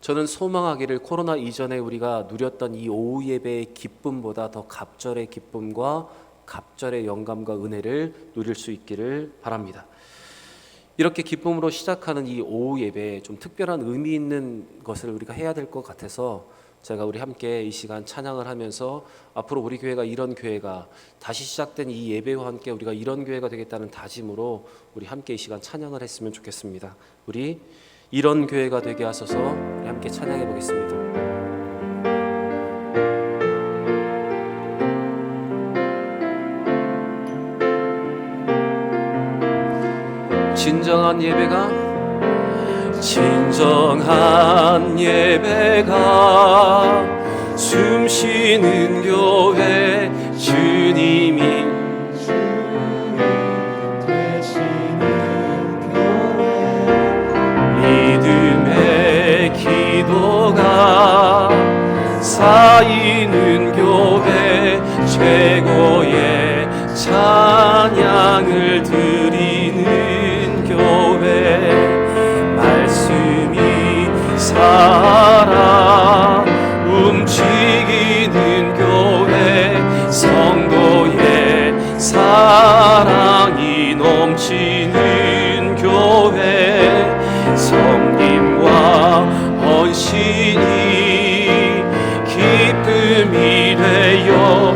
저는 소망하기를 코로나 이전에 우리가 누렸던 이 오후 예배의 기쁨보다 더 갑절의 기쁨과 갑절의 영감과 은혜를 누릴 수 있기를 바랍니다. 이렇게 기쁨으로 시작하는 이 오후 예배에 좀 특별한 의미 있는 것을 우리가 해야 될 것 같아서 제가 우리 함께 이 시간 찬양을 하면서 앞으로 우리 교회가 이런 교회가 다시 시작된 이 예배와 함께 우리가 이런 교회가 되겠다는 다짐으로 우리 함께 이 시간 찬양을 했으면 좋겠습니다. 우리 이런 교회가 되게 하소서. 우리 함께 찬양해 보겠습니다. 진정한 예배가 숨쉬는 교회, 주님이 되시는 교회, 믿음의 기도가 쌓이는 교회, 최고의 찬양을 드리는 교회, 말씀이 살아 움직이는 교회, 성도의 사랑이 넘치는 교회, 섬김과 헌신이 기쁨이 되어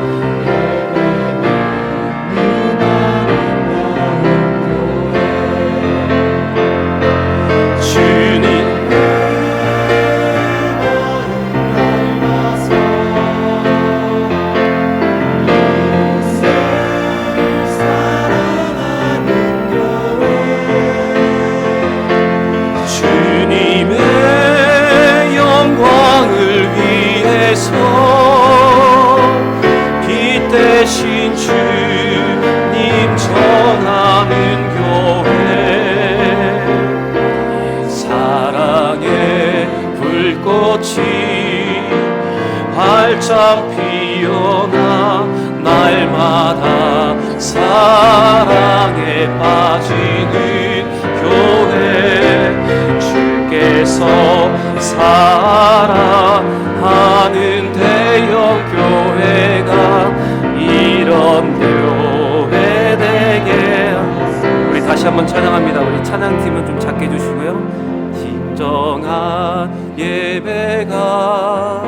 빛 대신 주님 전하는 교회, 사랑의 불꽃이 활짝 피어나 날마다 사랑에 빠지는 교회, 주께서 사랑하는 대형 교회가 이런 교회 되게. 우리 다시 한번 찬양합니다. 우리 찬양팀은 좀 작게 해주시고요. 진정한 예배가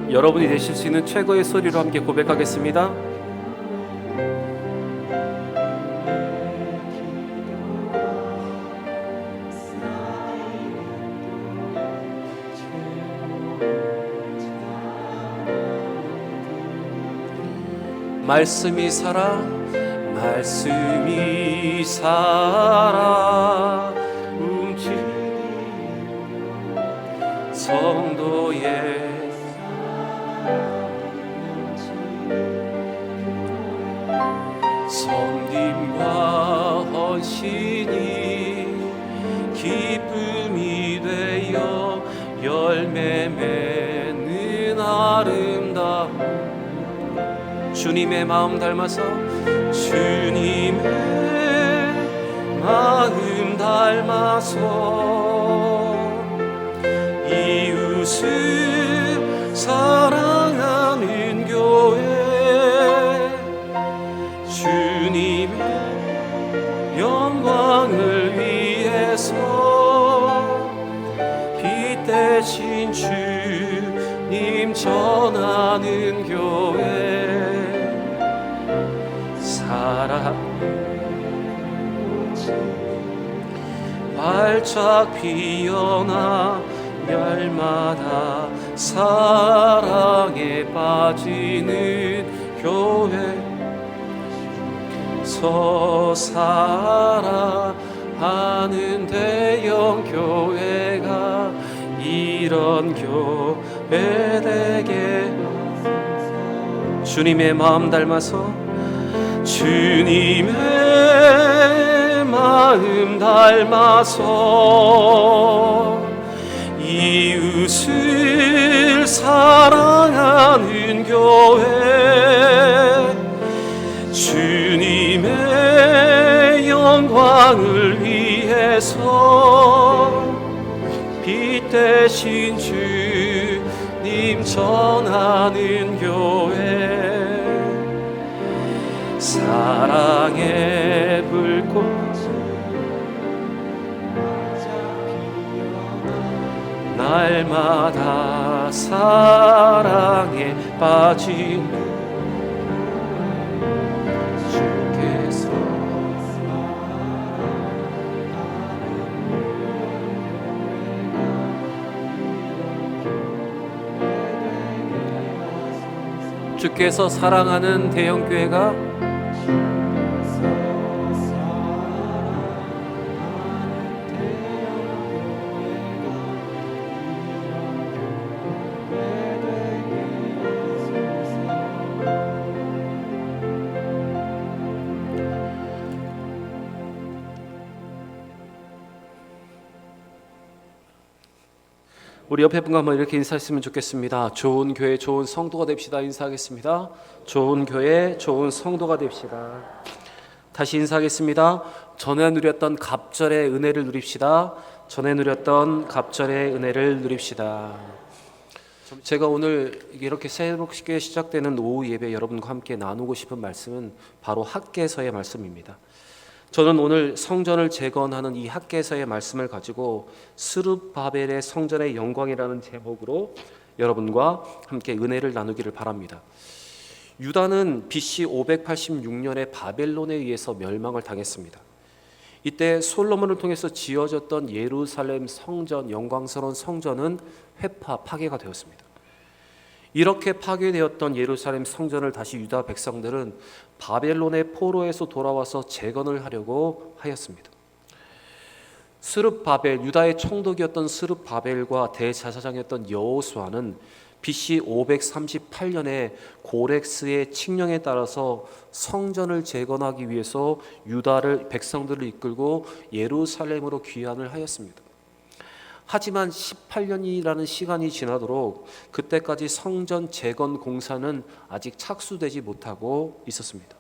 여러분이 되실 수 있는 최고의 소리로 함께 고백하겠습니다. 말씀이 살아 움직이는 성도의 섬김과 헌신이 기쁨이 되어 열매 맺는 아름다움, 주님의 마음 닮아서 주님의 마음 닮아서 이웃을 사랑하는 교회, 주님의 영광을 위해서 빛 대신 주님 전하는 교회, 활짝 피어나 날마다 사랑에 빠지는 교회, 사랑하는 대형 교회가 이런 교회 되게. 주님의 마음 닮아서 주님의 마음 닮아서 이웃을 사랑하는 교회, 주님의 영 영광을 위해서 빛 대신 주님 전하는 교회, 사랑의 불꽃 날마다 사랑에 빠진 주께서 주께서 사랑하는 대형교회가 우리 옆에 분과 한번 이렇게 인사했으면 좋겠습니다. 좋은 교회, 좋은 성도가 됩시다. 인사하겠습니다. 좋은 교회, 좋은 성도가 됩시다. 다시 인사하겠습니다. 전에 누렸던 갑절의 은혜를 누립시다. 전에 누렸던 갑절의 은혜를 누립시다. 제가 오늘 이렇게 새롭게 시작되는 오후 예배 여러분과 함께 나누고 싶은 말씀은 바로 학개서의 말씀입니다. 저는 오늘 성전을 재건하는 이 학개서의 말씀을 가지고 스룹바벨의 성전의 영광이라는 제목으로 여러분과 함께 은혜를 나누기를 바랍니다. 유다는 BC 586년에 바벨론에 의해서 멸망을 당했습니다. 이때 솔로몬을 통해서 지어졌던 예루살렘 성전, 영광스러운 성전은 파괴가 되었습니다. 이렇게 파괴되었던 예루살렘 성전을 다시 유다 백성들은 바벨론의 포로에서 돌아와서 재건을 하려고 하였습니다. 스룹바벨, 유다의 총독이었던 스룹바벨과 대제사장이었던 여호수아는 BC 538년에 고렉스의 칙령에 따라서 성전을 재건하기 위해서 유다를 백성들을 이끌고 예루살렘으로 귀환을 하였습니다. 하지만 18년이라는 시간이 지나도록 그때까지 성전 재건 공사는 아직 착수되지 못하고 있었습니다.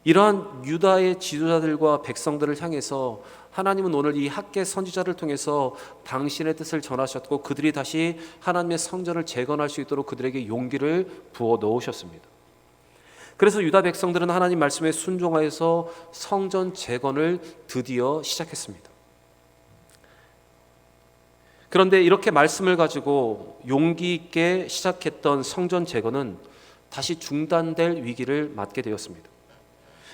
이러한 유다의 지도자들과 백성들을 향해서 하나님은 오늘 이 학개 선지자를 통해서 당신의 뜻을 전하셨고 그들이 다시 하나님의 성전을 재건할 수 있도록 그들에게 용기를 부어 넣으셨습니다. 그래서 유다 백성들은 하나님 말씀에 순종하여서 성전 재건을 드디어 시작했습니다. 그런데 이렇게 말씀을 가지고 용기 있게 시작했던 성전 재건은 다시 중단될 위기를 맞게 되었습니다.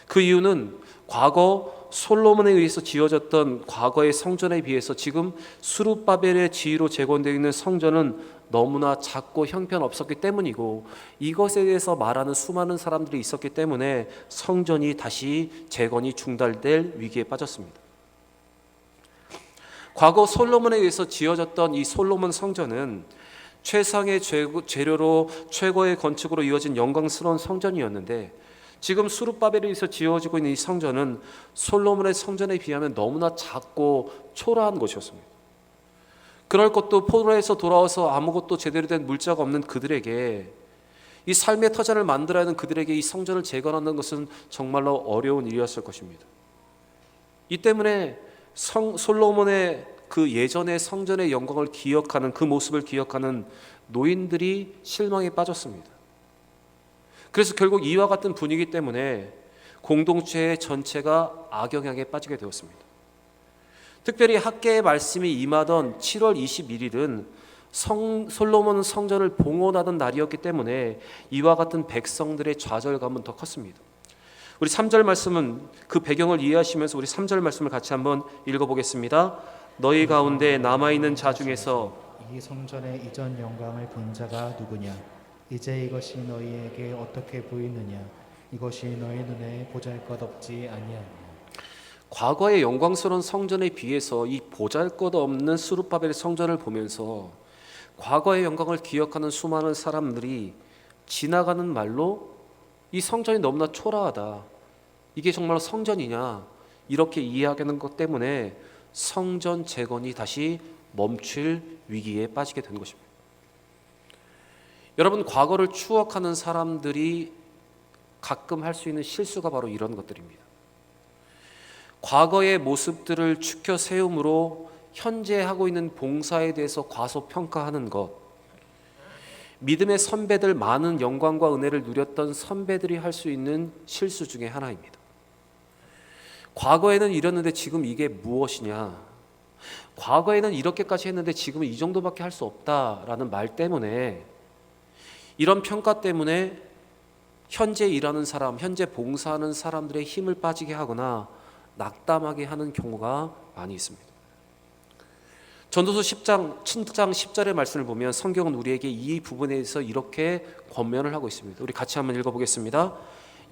그 이유는 과거 솔로몬에 의해서 지어졌던 과거의 성전에 비해서 지금 스룹바벨의 지휘로 재건되어 있는 성전은 너무나 작고 형편없었기 때문이고, 이것에 대해서 말하는 수많은 사람들이 있었기 때문에 성전이 다시 재건이 중단될 위기에 빠졌습니다. 과거 솔로몬에 의해서 지어졌던 이 솔로몬 성전은 최상의 재료로 최고의 건축으로 이어진 영광스러운 성전이었는데, 지금 스룹바벨에 의해서 지어지고 있는 이 성전은 솔로몬의 성전에 비하면 너무나 작고 초라한 것이었습니다. 그럴 것도 포로에서 돌아와서 아무것도 제대로 된 물자가 없는 그들에게, 이 삶의 터전을 만들어야 하는 그들에게 이 성전을 재건하는 것은 정말로 어려운 일이었을 것입니다. 이 때문에 솔로몬의 그 예전의 성전의 영광을 기억하는, 그 모습을 기억하는 노인들이 실망에 빠졌습니다. 그래서 결국 이와 같은 분위기 때문에 공동체 전체가 악영향에 빠지게 되었습니다. 특별히 학개의 말씀이 임하던 7월 21일은 솔로몬 성전을 봉헌하던 날이었기 때문에 이와 같은 백성들의 좌절감은 더 컸습니다. 우리 3절 말씀은 그 배경을 이해하시면서 우리 3절 말씀을 같이 한번 읽어보겠습니다. 너희 가운데 남아있는 자 중에서 이 성전의 이전 영광을 본 자가 누구냐? 이제 이것이 너희에게 어떻게 보이느냐? 이것이 너희 눈에 보잘것없지 아니하냐? 과거의 영광스러운 성전에 비해서 이 보잘것없는 스룹바벨의 성전을 보면서 과거의 영광을 기억하는 수많은 사람들이 지나가는 말로 이 성전이 너무나 초라하다, 이게 정말 성전이냐, 이렇게 이해하는 것 때문에 성전 재건이 다시 멈출 위기에 빠지게 된 것입니다. 여러분, 과거를 추억하는 사람들이 가끔 할 수 있는 실수가 바로 이런 것들입니다. 과거의 모습들을 추켜 세움으로 현재 하고 있는 봉사에 대해서 과소평가하는 것, 믿음의 선배들, 많은 영광과 은혜를 누렸던 선배들이 할 수 있는 실수 중에 하나입니다. 과거에는 이랬는데 지금 이게 무엇이냐, 과거에는 이렇게까지 했는데 지금은 이 정도밖에 할 수 없다라는 말 때문에, 이런 평가 때문에 현재 일하는 사람, 현재 봉사하는 사람들의 힘을 빠지게 하거나 낙담하게 하는 경우가 많이 있습니다. 전도서 10장 10절의 말씀을 보면 성경은 우리에게 이 부분에 대해서 이렇게 권면을 하고 있습니다. 우리 같이 한번 읽어보겠습니다.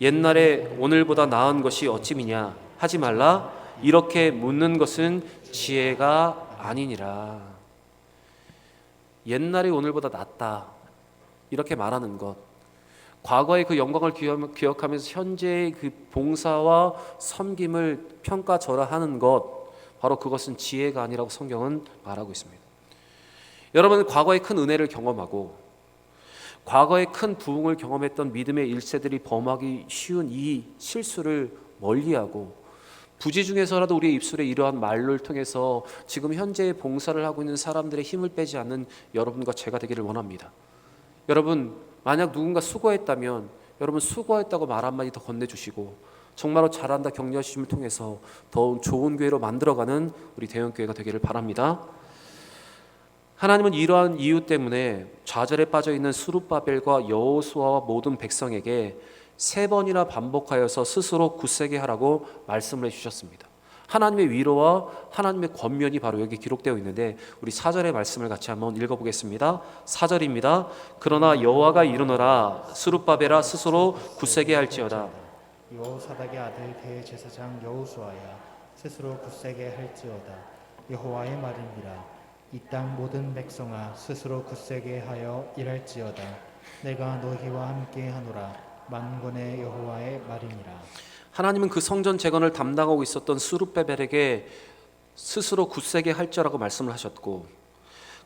옛날에 오늘보다 나은 것이 어찌미냐 하지 말라. 이렇게 묻는 것은 지혜가 아니니라. 옛날에 오늘보다 낫다, 이렇게 말하는 것, 과거의 그 영광을 기억하면서 현재의 그 봉사와 섬김을 평가절하하는 것, 바로 그것은 지혜가 아니라고 성경은 말하고 있습니다. 여러분은 과거의 큰 은혜를 경험하고 과거의 큰 부흥을 경험했던 믿음의 1세들이 범하기 쉬운 이 실수를 멀리하고, 부지 중에서라도 우리의 입술에 이러한 말을 통해서 지금 현재의 봉사를 하고 있는 사람들의 힘을 빼지 않는 여러분과 제가 되기를 원합니다. 여러분, 만약 누군가 수고했다면 여러분 수고했다고 말 한마디 더 건네주시고, 정말로 잘한다 격려하심을 통해서 더 좋은 교회로 만들어가는 우리 대형교회가 되기를 바랍니다. 하나님은 이러한 이유 때문에 좌절에 빠져있는 스룹바벨과 여호수아와 모든 백성에게 3번이나 반복하여서 스스로 굳세게 하라고 말씀을 해주셨습니다. 하나님의 위로와 하나님의 권면이 바로 여기 기록되어 있는데, 우리 4절의 말씀을 같이 한번 읽어보겠습니다. 4절입니다. 그러나 여호와가 이르노라. 스룹바벨아 스스로 굳세게 할지어다. 여호사닥의 아들 대제사장 여호수아야, 스스로 굳세게 할지어다. 여호와의 말이니라. 이 땅 모든 백성아, 스스로 굳세게 하여 일할지어다. 내가 너희와 함께 하노라. 만군의 여호와의 말이니라. 하나님은 그 성전 재건을 담당하고 있었던 스룹바벨에게 스스로 굳세게 할지라고 말씀을 하셨고,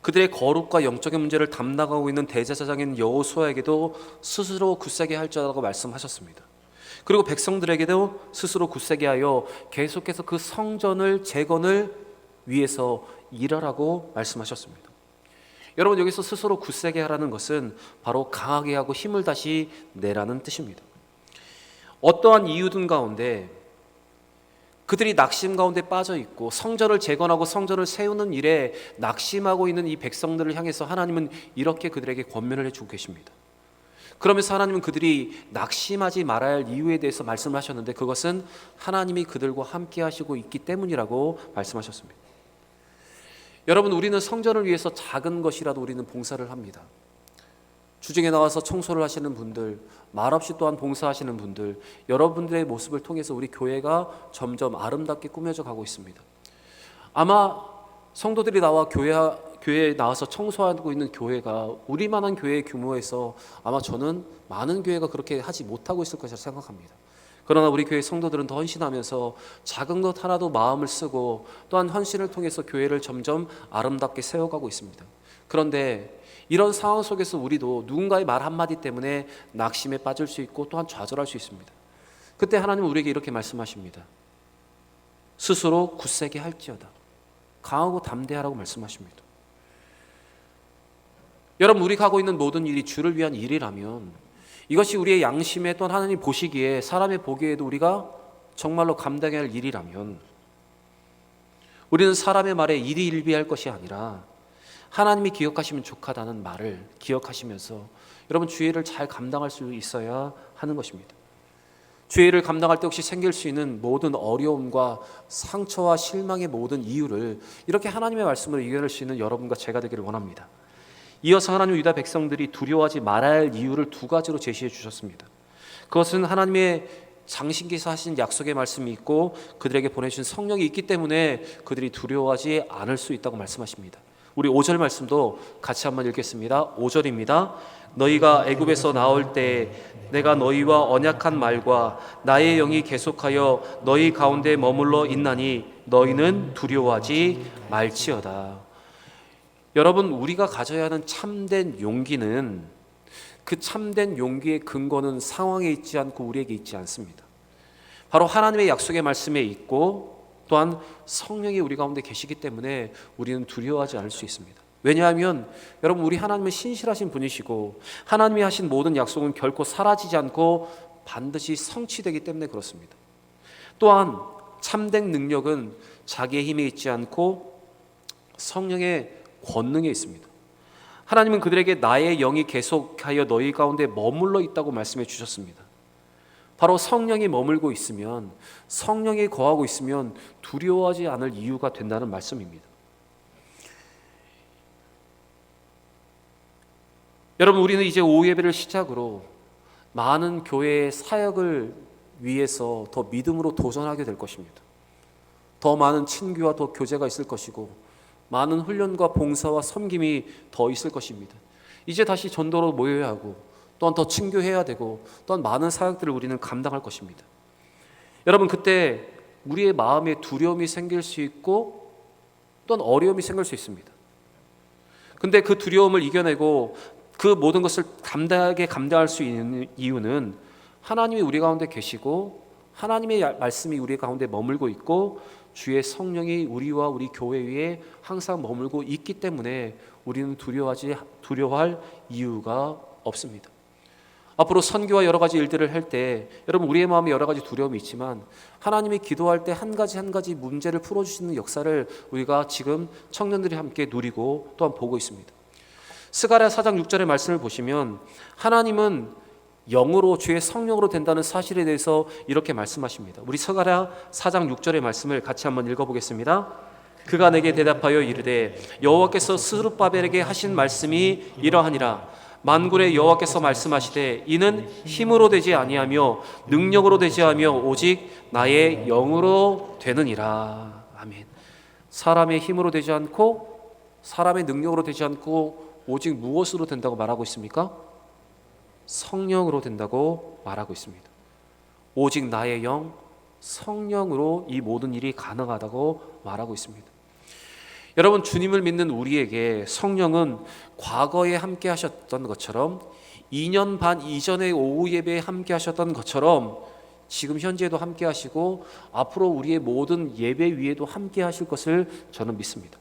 그들의 거룩과 영적인 문제를 담당하고 있는 대제사장인 여호수아에게도 스스로 굳세게 할지라고 말씀하셨습니다. 그리고 백성들에게도 스스로 굳세게 하여 계속해서 그 성전을 재건을 위해서 일하라고 말씀하셨습니다. 여러분, 여기서 스스로 굳세게 하라는 것은 바로 강하게 하고 힘을 다시 내라는 뜻입니다. 어떠한 이유든 가운데 그들이 낙심 가운데 빠져 있고 성전을 재건하고 성전을 세우는 일에 낙심하고 있는 이 백성들을 향해서 하나님은 이렇게 그들에게 권면을 해주고 계십니다. 그러면서 하나님은 그들이 낙심하지 말아야 할 이유에 대해서 말씀을 하셨는데, 그것은 하나님이 그들과 함께 하시고 있기 때문이라고 말씀하셨습니다. 여러분, 우리는 성전을 위해서 작은 것이라도 우리는 봉사를 합니다. 주중에 나와서 청소를 하시는 분들, 말없이 또한 봉사하시는 분들, 여러분들의 모습을 통해서 우리 교회가 점점 아름답게 꾸며져 가고 있습니다. 아마 성도들이 나와 교회에 나와서 청소하고 있는 교회가 우리만한 교회의 규모에서 아마 저는 많은 교회가 그렇게 하지 못하고 있을 것이라 생각합니다. 그러나 우리 교회 성도들은 더 헌신하면서 작은 것 하나도 마음을 쓰고 또한 헌신을 통해서 교회를 점점 아름답게 세워가고 있습니다. 그런데 이런 상황 속에서 우리도 누군가의 말 한마디 때문에 낙심에 빠질 수 있고 또한 좌절할 수 있습니다. 그때 하나님은 우리에게 이렇게 말씀하십니다. 스스로 굳세게 할지어다. 강하고 담대하라고 말씀하십니다. 여러분, 우리가 하고 있는 모든 일이 주를 위한 일이라면, 이것이 우리의 양심에 또한 하나님 보시기에, 사람의 보기에도 우리가 정말로 감당해야 할 일이라면, 우리는 사람의 말에 일희일비할 것이 아니라 하나님이 기억하시면 족하다는 말을 기억하시면서 여러분 주의 일을 잘 감당할 수 있어야 하는 것입니다. 주의 일을 감당할 때 혹시 생길 수 있는 모든 어려움과 상처와 실망의 모든 이유를 이렇게 하나님의 말씀으로 이겨낼 수 있는 여러분과 제가 되기를 원합니다. 이어서 하나님 유다 백성들이 두려워하지 말아야 할 이유를 2가지로 제시해 주셨습니다. 그것은 하나님의 장신기에서 하신 약속의 말씀이 있고 그들에게 보내주신 성령이 있기 때문에 그들이 두려워하지 않을 수 있다고 말씀하십니다. 우리 5절 말씀도 같이 한번 읽겠습니다. 5절입니다. 너희가 애굽에서 나올 때 내가 너희와 언약한 말과 나의 영이 계속하여 너희 가운데 머물러 있나니 너희는 두려워하지 말지어다. 여러분, 우리가 가져야 하는 참된 용기는, 그 참된 용기의 근거는 상황에 있지 않고 우리에게 있지 않습니다. 바로 하나님의 약속의 말씀에 있고 또한 성령이 우리 가운데 계시기 때문에 우리는 두려워하지 않을 수 있습니다. 왜냐하면 여러분, 우리 하나님은 신실하신 분이시고 하나님이 하신 모든 약속은 결코 사라지지 않고 반드시 성취되기 때문에 그렇습니다. 또한 참된 능력은 자기의 힘에 있지 않고 성령의 권능에 있습니다. 하나님은 그들에게 나의 영이 계속하여 너희 가운데 머물러 있다고 말씀해 주셨습니다. 바로 성령이 머물고 있으면, 성령이 거하고 있으면 두려워하지 않을 이유가 된다는 말씀입니다. 여러분, 우리는 이제 오후 예배를 시작으로 많은 교회의 사역을 위해서 더 믿음으로 도전하게 될 것입니다. 더 많은 친교와 더 교제가 있을 것이고 많은 훈련과 봉사와 섬김이 더 있을 것입니다. 이제 다시 전도로 모여야 하고 또한 더 친교해야 되고 또한 많은 사역들을 우리는 감당할 것입니다. 여러분, 그때 우리의 마음에 두려움이 생길 수 있고 또한 어려움이 생길 수 있습니다. 근데 그 두려움을 이겨내고 그 모든 것을 담대하게 감당할 수 있는 이유는 하나님이 우리 가운데 계시고 하나님의 말씀이 우리 가운데 머물고 있고 주의 성령이 우리와 우리 교회 위에 항상 머물고 있기 때문에 우리는 두려워할 이유가 없습니다. 앞으로 선교와 여러 가지 일들을 할 때 여러분, 우리의 마음에 여러 가지 두려움이 있지만 하나님이 기도할 때 한 가지 문제를 풀어주시는 역사를 우리가 지금 청년들이 함께 누리고 또한 보고 있습니다. 스가랴 4장 6절의 말씀을 보시면 하나님은 영으로, 주의 성령으로 된다는 사실에 대해서 이렇게 말씀하십니다. 우리 스가랴 4장 6절의 말씀을 같이 한번 읽어보겠습니다. 그가 내게 대답하여 이르되 여호와께서 스룹바벨에게 하신 말씀이 이러하니라. 만군의 여호와께서 말씀하시되 이는 힘으로 되지 아니하며 능력으로 되지 아니하며 오직 나의 영으로 되느니라. 아멘. 사람의 힘으로 되지 않고 사람의 능력으로 되지 않고 오직 무엇으로 된다고 말하고 있습니까? 성령으로 된다고 말하고 있습니다. 오직 나의 영, 성령으로 이 모든 일이 가능하다고 말하고 있습니다. 여러분, 주님을 믿는 우리에게 성령은 과거에 함께 하셨던 것처럼 2년 반 이전의 오후 예배에 함께 하셨던 것처럼 지금 현재도 함께 하시고 앞으로 우리의 모든 예배 위에도 함께 하실 것을 저는 믿습니다.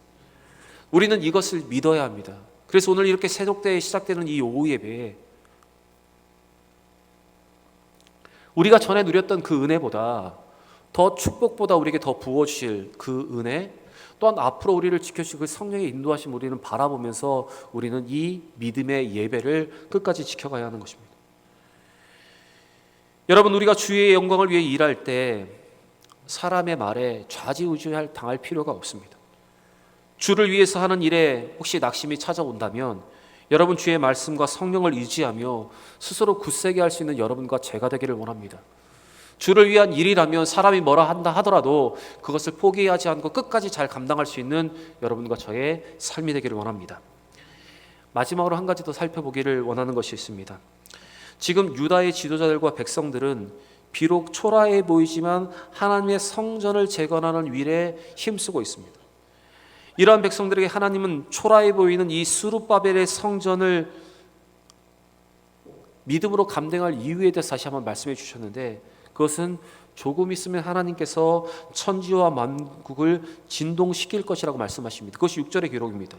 우리는 이것을 믿어야 합니다. 그래서 오늘 이렇게 새벽때에 시작되는 이 오후 예배에 우리가 전에 누렸던 그 은혜보다 더 축복보다 우리에게 더 부어주실 그 은혜, 또한 앞으로 우리를 지켜주실 그 성령의 인도하심 우리는 바라보면서 우리는 이 믿음의 예배를 끝까지 지켜가야 하는 것입니다. 여러분, 우리가 주의 영광을 위해 일할 때 사람의 말에 좌지우지 당할 필요가 없습니다. 주를 위해서 하는 일에 혹시 낙심이 찾아온다면 여러분, 주의 말씀과 성령을 의지하며 스스로 굳세게 할 수 있는 여러분과 제가 되기를 원합니다. 주를 위한 일이라면 사람이 뭐라 한다 하더라도 그것을 포기하지 않고 끝까지 잘 감당할 수 있는 여러분과 저의 삶이 되기를 원합니다. 마지막으로 한 가지 더 살펴보기를 원하는 것이 있습니다. 지금 유다의 지도자들과 백성들은 비록 초라해 보이지만 하나님의 성전을 재건하는 일에 힘쓰고 있습니다. 이러한 백성들에게 하나님은 초라해 보이는 이 스룹바벨의 성전을 믿음으로 감당할 이유에 대해서 다시 한번 말씀해 주셨는데, 그것은 조금 있으면 하나님께서 천지와 만국을 진동시킬 것이라고 말씀하십니다. 그것이 6절의 기록입니다.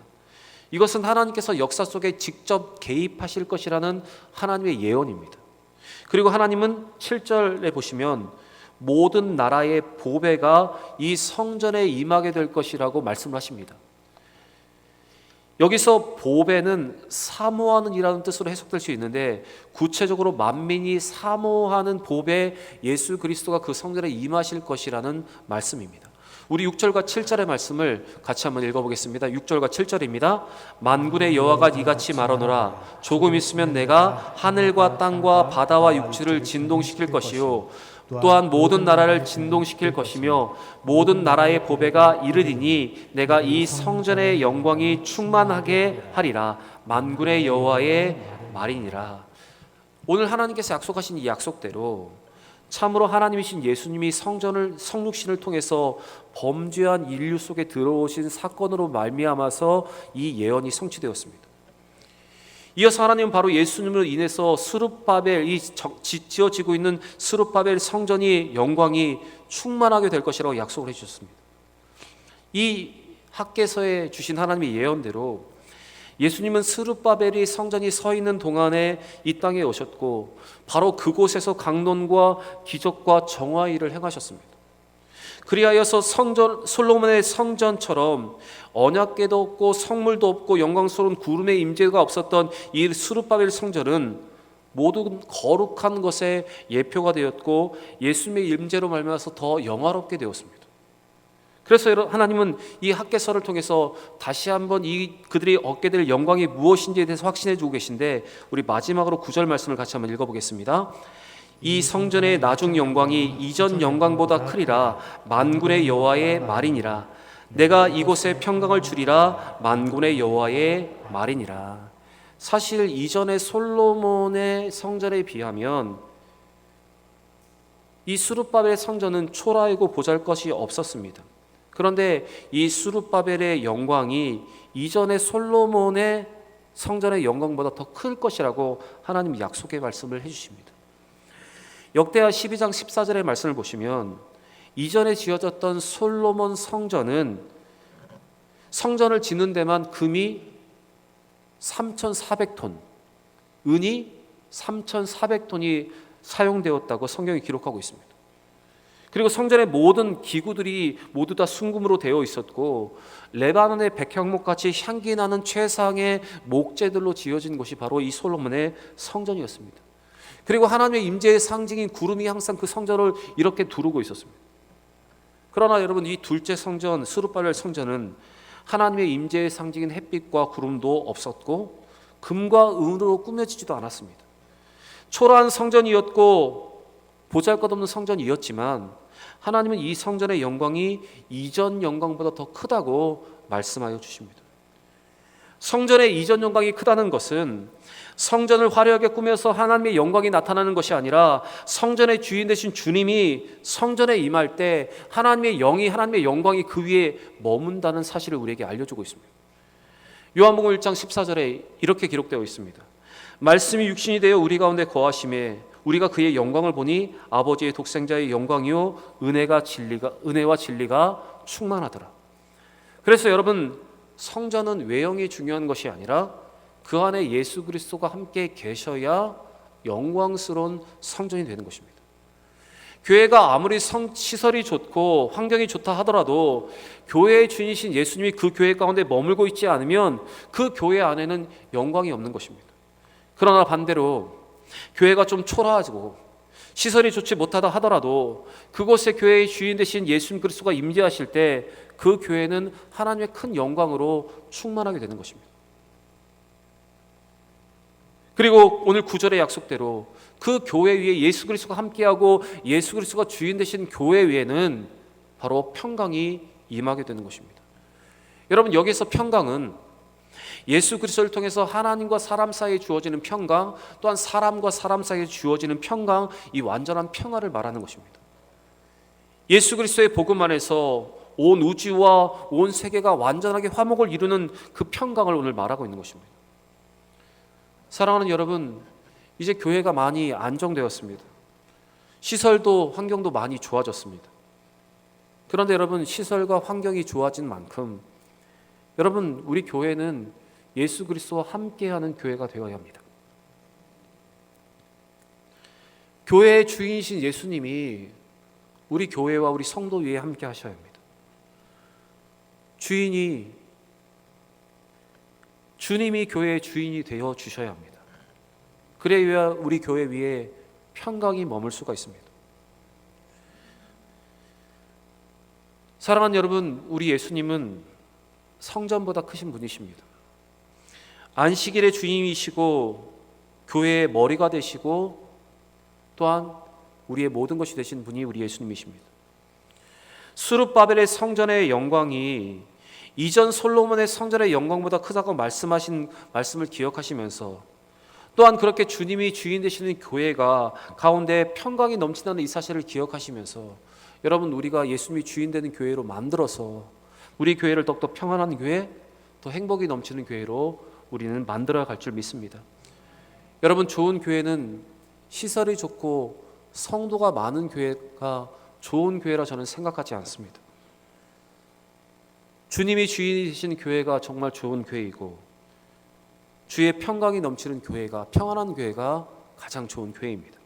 이것은 하나님께서 역사 속에 직접 개입하실 것이라는 하나님의 예언입니다. 그리고 하나님은 7절에 보시면 모든 나라의 보배가 이 성전에 임하게 될 것이라고 말씀을 하십니다. 여기서 보배는 사모하는 이라는 뜻으로 해석될 수 있는데, 구체적으로 만민이 사모하는 보배, 예수 그리스도가 그 성전에 임하실 것이라는 말씀입니다. 우리 6절과 7절의 말씀을 같이 한번 읽어보겠습니다. 6절과 7절입니다. 만군의 여호와가 이같이 말하노라. 조금 있으면 내가 하늘과 땅과 바다와 육지를 진동시킬 것이요 또한 모든 나라를 진동시킬 것이며 모든 나라의 보배가 이르리니 내가 이 성전의 영광이 충만하게 하리라. 만군의 여호와의 말이니라. 오늘 하나님께서 약속하신 이 약속대로 참으로 하나님이신 예수님이 성육신을 통해서 범죄한 인류 속에 들어오신 사건으로 말미암아서 이 예언이 성취되었습니다. 이어서 하나님은 바로 예수님으로 인해서 스룹바벨, 지어지고 있는 스룹바벨 성전이 영광이 충만하게 될 것이라고 약속을 해주셨습니다. 이 학개서에 주신 하나님의 예언대로 예수님은 스룹바벨이 성전이 서 있는 동안에 이 땅에 오셨고 바로 그곳에서 강론과 기적과 정화일을 행하셨습니다. 그리하여서 솔로몬의 성전처럼 언약궤도 없고 성물도 없고 영광스러운 구름의 임재가 없었던 이 스룹바벨 성전은 모든 거룩한 것의 예표가 되었고 예수님의 임재로 말미암아서 더 영화롭게 되었습니다. 그래서 하나님은 이 학개서를 통해서 다시 한번 그들이 얻게 될 영광이 무엇인지에 대해서 확신해 주고 계신데, 우리 마지막으로 9절 말씀을 같이 한번 읽어보겠습니다. 이 성전의 나중 영광이 이전 영광보다 크리라. 만군의 여호와의 말이니라. 내가 이곳에 평강을 주리라. 만군의 여호와의 말이니라. 사실 이전의 솔로몬의 성전에 비하면 이 스룹바벨의 성전은 초라하고 보잘것이 없었습니다. 그런데 이 스룹바벨의 영광이 이전의 솔로몬의 성전의 영광보다 더 클 것이라고 하나님 약속의 말씀을 해주십니다. 역대하 12장 14절의 말씀을 보시면 이전에 지어졌던 솔로몬 성전은 성전을 짓는 데만 금이 3,400톤, 은이 3,400톤이 사용되었다고 성경이 기록하고 있습니다. 그리고 성전의 모든 기구들이 모두 다 순금으로 되어 있었고 레바논의 백향목같이 향기 나는 최상의 목재들로 지어진 곳이 바로 이 솔로몬의 성전이었습니다. 그리고 하나님의 임재의 상징인 구름이 항상 그 성전을 이렇게 두르고 있었습니다. 그러나 여러분, 이 둘째 성전 스룹바벨 성전은 하나님의 임재의 상징인 햇빛과 구름도 없었고 금과 은으로 꾸며지지도 않았습니다. 초라한 성전이었고 보잘것없는 성전이었지만 하나님은 이 성전의 영광이 이전 영광보다 더 크다고 말씀하여 주십니다. 성전의 이전 영광이 크다는 것은 성전을 화려하게 꾸며서 하나님의 영광이 나타나는 것이 아니라 성전의 주인 되신 주님이 성전에 임할 때 하나님의 영이, 하나님의 영광이 그 위에 머문다는 사실을 우리에게 알려주고 있습니다. 요한복음 1장 14절에 이렇게 기록되어 있습니다. 말씀이 육신이 되어 우리 가운데 거하심에 우리가 그의 영광을 보니 아버지의 독생자의 영광이요 은혜와 진리가 충만하더라. 그래서 여러분, 성전은 외형이 중요한 것이 아니라 그 안에 예수 그리스도가 함께 계셔야 영광스러운 성전이 되는 것입니다. 교회가 아무리 시설이 좋고 환경이 좋다 하더라도 교회의 주인이신 예수님이 그 교회 가운데 머물고 있지 않으면 그 교회 안에는 영광이 없는 것입니다. 그러나 반대로 교회가 좀 초라하고 시설이 좋지 못하다 하더라도 그곳에 교회의 주인 되신 예수님 그리스도가 임재하실 때 그 교회는 하나님의 큰 영광으로 충만하게 되는 것입니다. 그리고 오늘 9절의 약속대로 그 교회 위에 예수 그리스도가 함께하고 예수 그리스도가 주인 되신 교회 위에는 바로 평강이 임하게 되는 것입니다. 여러분, 여기서 평강은 예수 그리스도를 통해서 하나님과 사람 사이에 주어지는 평강, 또한 사람과 사람 사이에 주어지는 평강, 이 완전한 평화를 말하는 것입니다. 예수 그리스도의 복음 안에서 온 우주와 온 세계가 완전하게 화목을 이루는 그 평강을 오늘 말하고 있는 것입니다. 사랑하는 여러분, 이제 교회가 많이 안정되었습니다. 시설도 환경도 많이 좋아졌습니다. 그런데 여러분, 시설과 환경이 좋아진 만큼 여러분, 우리 교회는 예수 그리스도와 함께하는 교회가 되어야 합니다. 교회의 주인이신 예수님이 우리 교회와 우리 성도 위에 함께 하셔야 합니다. 주님이 교회의 주인이 되어 주셔야 합니다. 그래야 우리 교회 위에 평강이 머물 수가 있습니다. 사랑하는 여러분, 우리 예수님은 성전보다 크신 분이십니다. 안식일의 주님이시고 교회의 머리가 되시고 또한 우리의 모든 것이 되신 분이 우리 예수님이십니다. 스룹바벨의 성전의 영광이 이전 솔로몬의 성전의 영광보다 크다고 말씀하신 말씀을 기억하시면서 또한 그렇게 주님이 주인 되시는 교회가 가운데 평강이 넘치는 이 사실을 기억하시면서 여러분, 우리가 예수님이 주인 되는 교회로 만들어서 우리 교회를 더욱더 평안한 교회, 더 행복이 넘치는 교회로 우리는 만들어 갈 줄 믿습니다. 여러분, 좋은 교회는 시설이 좋고 성도가 많은 교회가 좋은 교회라 저는 생각하지 않습니다. 주님이 주인이신 교회가 정말 좋은 교회이고 주의 평강이 넘치는 교회가, 평안한 교회가 가장 좋은 교회입니다.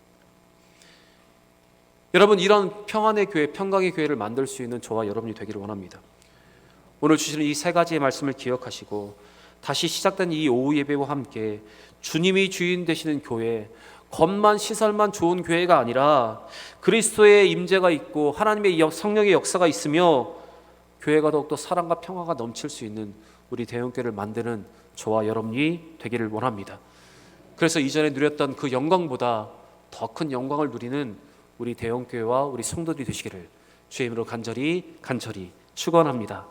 여러분, 이런 평안의 교회, 평강의 교회를 만들 수 있는 저와 여러분이 되기를 원합니다. 오늘 주시는 이 세 가지의 말씀을 기억하시고 다시 시작된 이 오후 예배와 함께 주님이 주인 되시는 교회, 겉만 시설만 좋은 교회가 아니라 그리스도의 임재가 있고 하나님의 성령의 역사가 있으며 교회가 더욱더 사랑과 평화가 넘칠 수 있는 우리 대형교회를 만드는 저와 여러분이 되기를 원합니다. 그래서 이전에 누렸던 그 영광보다 더 큰 영광을 누리는 우리 대형교회와 우리 성도들이 되시기를 주의 이름으로 간절히 축원합니다.